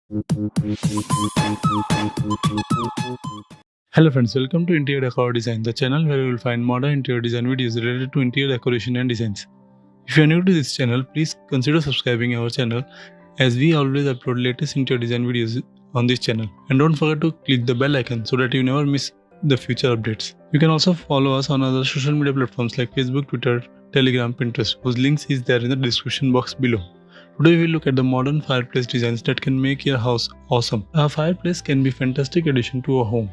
Hello friends, welcome to Interior Decor Design, the channel where you will find modern interior design videos related to interior decoration and designs. If you are new to this channel, please consider subscribing our channel as we always upload latest interior design videos on this channel. And don't forget to click the bell icon so that you never miss the future updates. You can also follow us on other social media platforms like Facebook, Twitter, Telegram, Pinterest, whose links is there in the description box below. Today we look at the modern fireplace designs that can make your house awesome. A fireplace can be a fantastic addition to a home.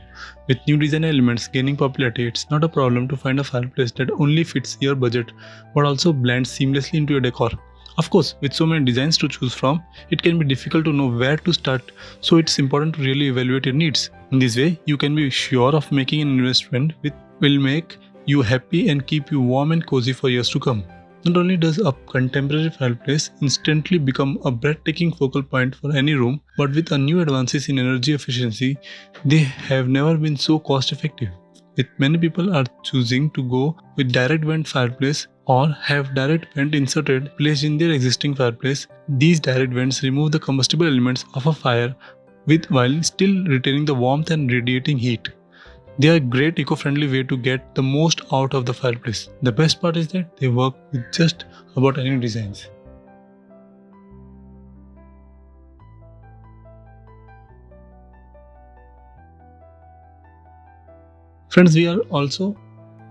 With new design elements gaining popularity, it's not a problem to find a fireplace that only fits your budget but also blends seamlessly into your decor. Of course, with so many designs to choose from, it can be difficult to know where to start, so it's important to really evaluate your needs. In this way, you can be sure of making an investment which will make you happy and keep you warm and cozy for years to come. Not only does a contemporary fireplace instantly become a breathtaking focal point for any room, but with a new advances in energy efficiency, they have never been so cost effective. With many people are choosing to go with direct vent fireplace or have direct vent inserted placed in their existing fireplace. These direct vents remove the combustible elements of a fire while still retaining the warmth and radiating heat. They are a great eco-friendly way to get the most out of the fireplace. The best part is that they work with just about any designs. Friends, we are also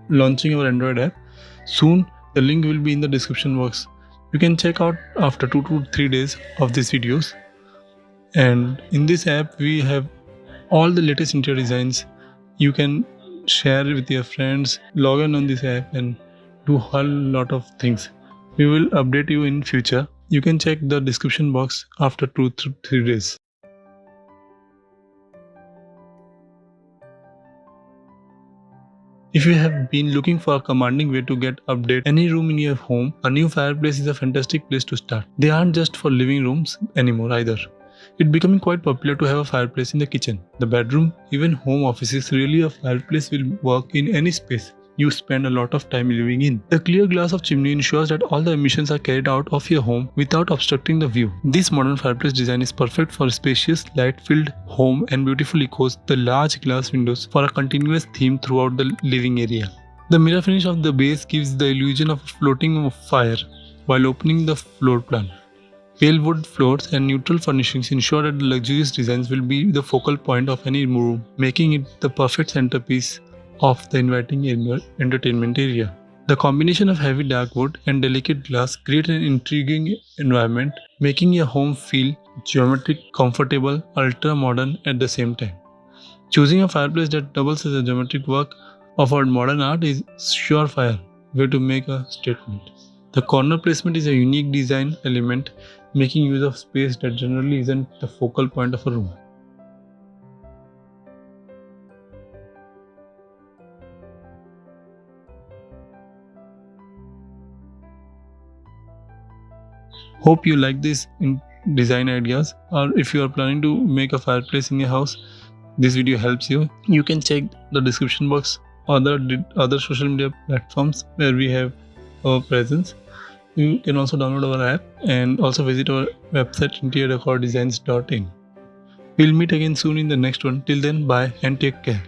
launching our Android app. Soon, the link will be in the description box. You can check out after 2 to 3 days of these videos. And in this app, we have all the latest interior designs. You can share it with your friends, log on this app and do a whole lot of things. We will update you in future. You can check the description box after 2 to 3 days. If you have been looking for a commanding way to get update any room in your home, a new fireplace is a fantastic place to start. They aren't just for living rooms anymore either. It's becoming quite popular to have a fireplace in the kitchen, the bedroom, even home offices. Really, a fireplace will work in any space you spend a lot of time living in. The clear glass of chimney ensures that all the emissions are carried out of your home without obstructing the view. This modern fireplace design is perfect for a spacious, light-filled home and beautifully echoes the large glass windows for a continuous theme throughout the living area. The mirror finish of the base gives the illusion of a floating fire while opening the floor plan. Pale wood floors and neutral furnishings ensure that the luxurious designs will be the focal point of any room, making it the perfect centerpiece of the inviting entertainment area. The combination of heavy dark wood and delicate glass create an intriguing environment, making your home feel geometric, comfortable, ultra-modern at the same time. Choosing a fireplace that doubles as a geometric work of our modern art is surefire way to make a statement. The corner placement is a unique design element, making use of space that generally isn't the focal point of a room. Hope you like these design ideas, or if you are planning to make a fireplace in your house, this video helps you. You can check the description box or the other social media platforms where we have our presence. You can also download our app and also visit our website interiordecordesigns.in. We'll meet again soon in the next one. Till then, bye and take care.